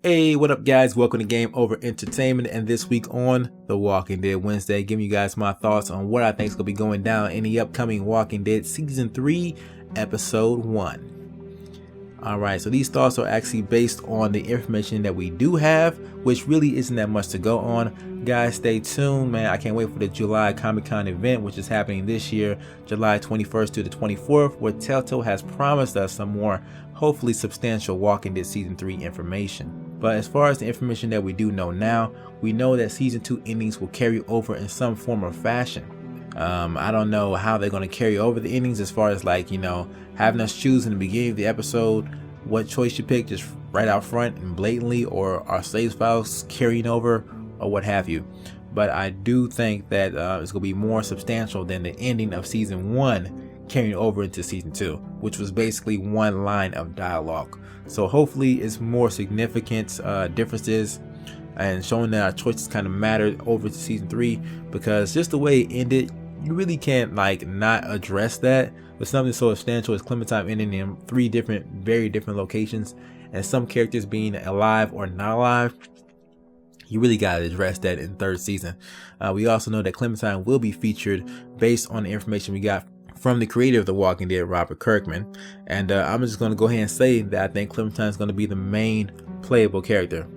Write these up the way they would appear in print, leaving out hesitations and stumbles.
Hey, what up guys? Welcome to Game Over Entertainment, and this week on The Walking Dead Wednesday, giving you guys my thoughts on what I think is going to be going down in the upcoming Walking Dead Season 3, Episode 1. Alright, so these thoughts are actually based on the information that we do have, which really isn't that much to go on. Guys, stay tuned, man. I can't wait for the July Comic-Con event, which is happening this year, July 21st to the 24th, where Telltale has promised us some more, hopefully substantial Walking Dead Season 3 information. But as far as the information that we do know now, we know that Season 2 endings will carry over in some form or fashion. I don't know how they're going to carry over the endings as far as having us choose in the beginning of the episode what choice you pick just right out front and blatantly, or our save files carrying over or what have you. But I do think that it's going to be more substantial than the ending of Season 1 carrying over into Season 2, which was basically one line of dialogue. So hopefully it's more significant differences and showing that our choices kind of mattered over to Season 3, because just the way it ended, you really can't not address that with something so substantial as Clementine ending in three very different locations, and some characters being alive or not alive. You really got to address that in third season. We also know that Clementine will be featured based on the information we got from the creator of The Walking Dead, Robert Kirkman. And I'm just going to go ahead and say that I think Clementine is going to be the main playable character.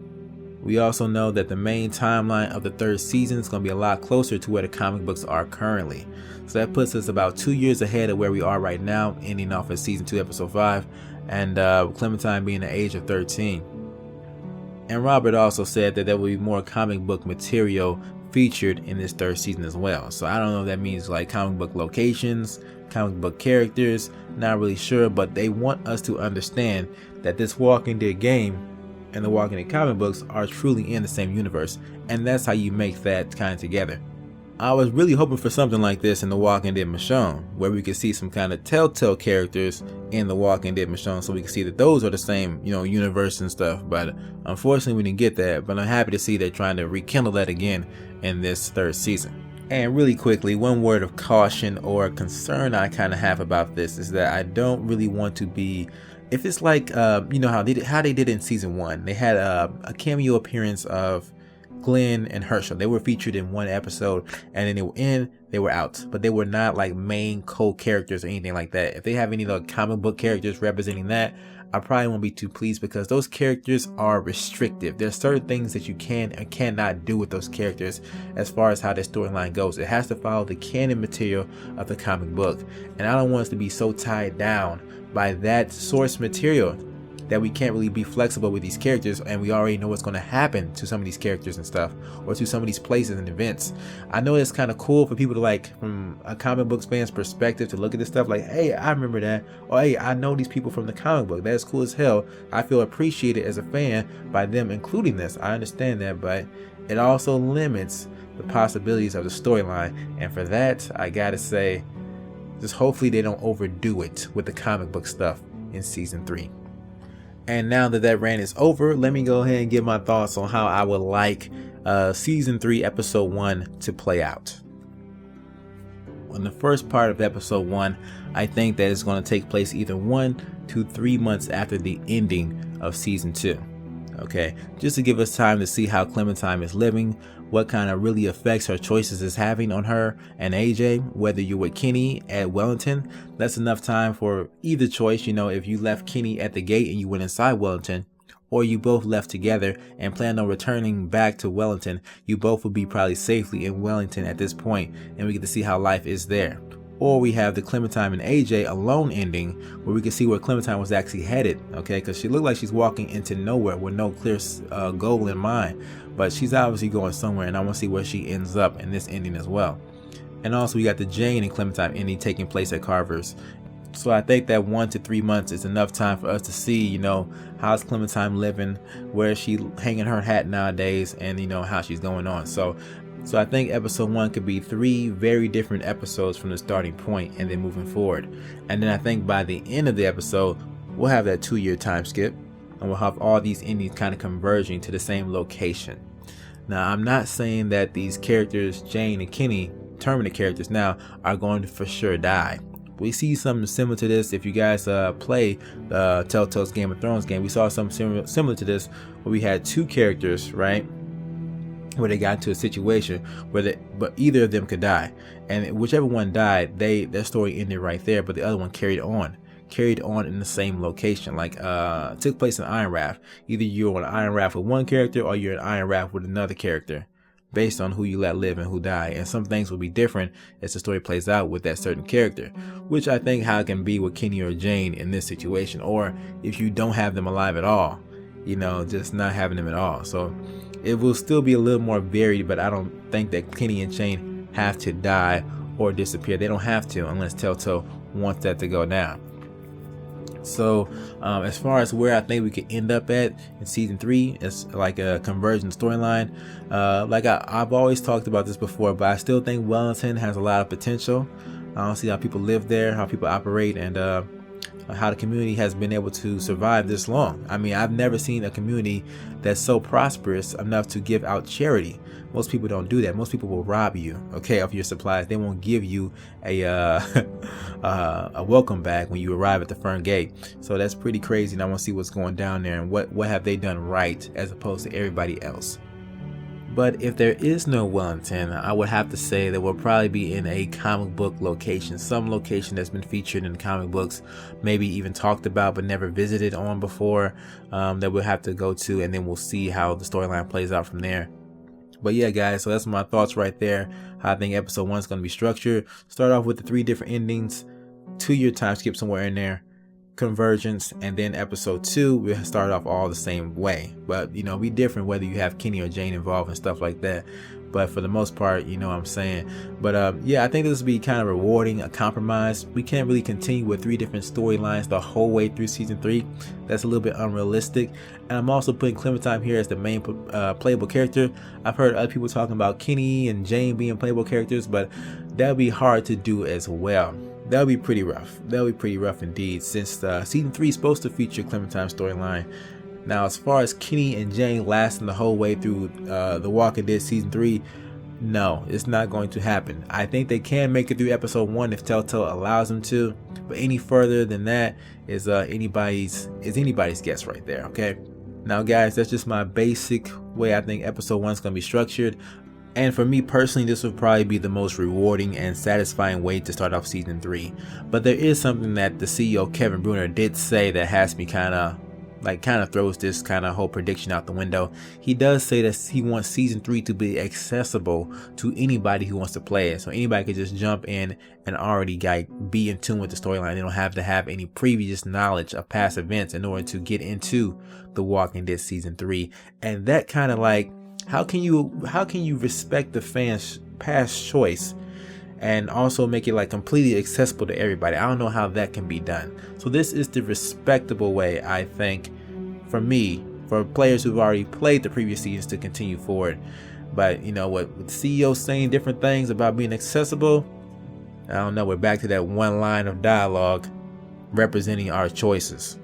We also know that the main timeline of the third season is going to be a lot closer to where the comic books are currently. So that puts us about 2 years ahead of where we are right now, ending off at Season 2, Episode 5, and Clementine being the age of 13. And Robert also said that there will be more comic book material featured in this third season as well. So I don't know if that means comic book locations, comic book characters, not really sure, but they want us to understand that this Walking Dead game and the Walking Dead comic books are truly in the same universe, and that's how you make that kind of together. I was really hoping for something like this in the Walking Dead Michonne, where we could see some kind of Telltale characters in the Walking Dead Michonne, so we can see that those are the same, universe and stuff. But unfortunately, we didn't get that. But I'm happy to see they're trying to rekindle that again in this third season. And really quickly, one word of caution or concern I kind of have about this is that I don't really want to be, if it's how they did in Season 1. They had a cameo appearance of Glenn and Herschel. They were featured in one episode, and then they were in, they were out, but they were not main co-characters or anything like that. If they have any comic book characters representing that, I probably won't be too pleased, because those characters are restrictive. There's certain things that you can and cannot do with those characters as far as how their storyline goes. It has to follow the canon material of the comic book, and I don't want us to be so tied down by that source material that we can't really be flexible with these characters, and we already know what's going to happen to some of these characters and stuff, or to some of these places and events. I know it's kind of cool for people to from a comic book fan's perspective, to look at this stuff hey, I remember that, or hey, I know these people from the comic book. That's cool as hell. I feel appreciated as a fan by them including this. I understand that, but it also limits the possibilities of the storyline, and for that, I gotta say, just hopefully they don't overdo it with the comic book stuff in Season 3. And now that rant is over, let me go ahead and give my thoughts on how I would like Season 3, Episode 1 to play out. In the first part of Episode 1, I think that it's going to take place either 1 to 3 months after the ending of Season 2. Okay, just to give us time to see how Clementine is living, what kind of really effects her choices is having on her and AJ, whether you're with Kenny at Wellington. That's enough time for either choice. If you left Kenny at the gate and you went inside Wellington, or you both left together and planned on returning back to Wellington, you both would be probably safely in Wellington at this point, and we get to see how life is there. Or we have the Clementine and AJ alone ending, where we can see where Clementine was actually headed, okay? Because she looked like she's walking into nowhere with no clear goal in mind. But she's obviously going somewhere, and I want to see where she ends up in this ending as well. And also we got the Jane and Clementine ending taking place at Carver's. So I think that 1 to 3 months is enough time for us to see, how's Clementine living, where is she hanging her hat nowadays, and how she's going on. So I think Episode 1 could be 3 very different episodes from the starting point and then moving forward. And then I think by the end of the episode, we'll have that 2-year time skip, and we'll have all these endings kind of converging to the same location. Now, I'm not saying that these characters, Jane and Kenny, terminate characters now, are going to for sure die. We see something similar to this if you guys play Telltale's Game of Thrones game. We saw something similar to this where we had two characters, right, where they got into a situation where but either of them could die, and whichever one died, their story ended right there, but the other one carried on in the same location. Like took place in Iron Raft. Either you're on Iron Raft with one character or you're in Iron Raft with another character, based on who you let live and who die. And some things will be different as the story plays out with that certain character, which I think how it can be with Kenny or Jane in this situation, or if you don't have them alive at all, you know, just not having them at all. So it will still be a little more varied, but I don't think that Kenny and Jane have to die or disappear. They don't have to unless Telltale wants that to go down. So as far as where I think we could end up at in season 3, it's like a convergence storyline. Like I've always talked about this before, but I still think Wellington has a lot of potential. I don't see how people live there, how people operate, and how the community has been able to survive this long. I mean, I've never seen a community that's so prosperous enough to give out charity. Most people don't do that. Most people will rob you, okay, of your supplies. They won't give you a welcome bag when you arrive at the front gate. So that's pretty crazy, and I want to see what's going down there and what have they done right as opposed to everybody else. But if there is no Wellington, I would have to say that we'll probably be in a comic book location, some location that's been featured in comic books, maybe even talked about but never visited on before, that we'll have to go to, and then we'll see how the storyline plays out from there. But yeah, guys, so that's my thoughts right there, how I think episode 1 is going to be structured. Start off with the 3 different endings, 2-year time skip somewhere in there, convergence, and then episode 2 we'll start off all the same way, but you know, be different whether you have Kenny or Jane involved and stuff like that. But for the most part, you know what I'm saying. But yeah, I think this will be kind of rewarding, a compromise. We can't really continue with 3 different storylines the whole way through season 3. That's a little bit unrealistic. And I'm also putting Clementine here as the main playable character. I've heard other people talking about Kenny and Jane being playable characters, but that would be hard to do as well. That would be pretty rough. That would be pretty rough indeed, since season 3 is supposed to feature Clementine's storyline. Now, as far as Kenny and Jane lasting the whole way through The Walking Dead season 3, no, it's not going to happen. I think they can make it through episode 1 if Telltale allows them to, but any further than that is anybody's guess right there. Okay. Now, guys, that's just my basic way I think episode 1 is going to be structured. And for me personally, this would probably be the most rewarding and satisfying way to start off season 3. But there is something that the CEO Kevin Bruner did say that has me kind of throws this kind of whole prediction out the window. He does say that he wants season 3 to be accessible to anybody who wants to play it, so anybody could just jump in and already be in tune with the storyline. They don't have to have any previous knowledge of past events in order to get into The Walking Dead season 3. And that kind of like, how can you respect the fans' past choice and also make it like completely accessible to everybody? I don't know how that can be done. So this is the respectable way, I think, for me, for players who've already played the previous seasons to continue forward. But you know what, with the CEO saying different things about being accessible, I don't know, we're back to that one line of dialogue representing our choices.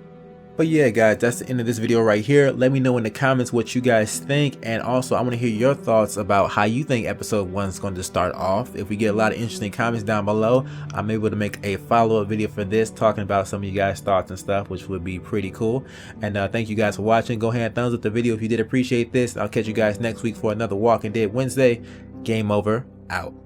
But yeah, guys, that's the end of this video right here. Let me know in the comments what you guys think, and also I want to hear your thoughts about how you think episode 1 is going to start off. If we get a lot of interesting comments down below, I'm able to make a follow-up video for this talking about some of you guys' thoughts and stuff, which would be pretty cool. And thank you guys for watching. Go ahead and thumbs up the video if you did appreciate this. I'll catch you guys next week for another Walking Dead Wednesday. Game over, out.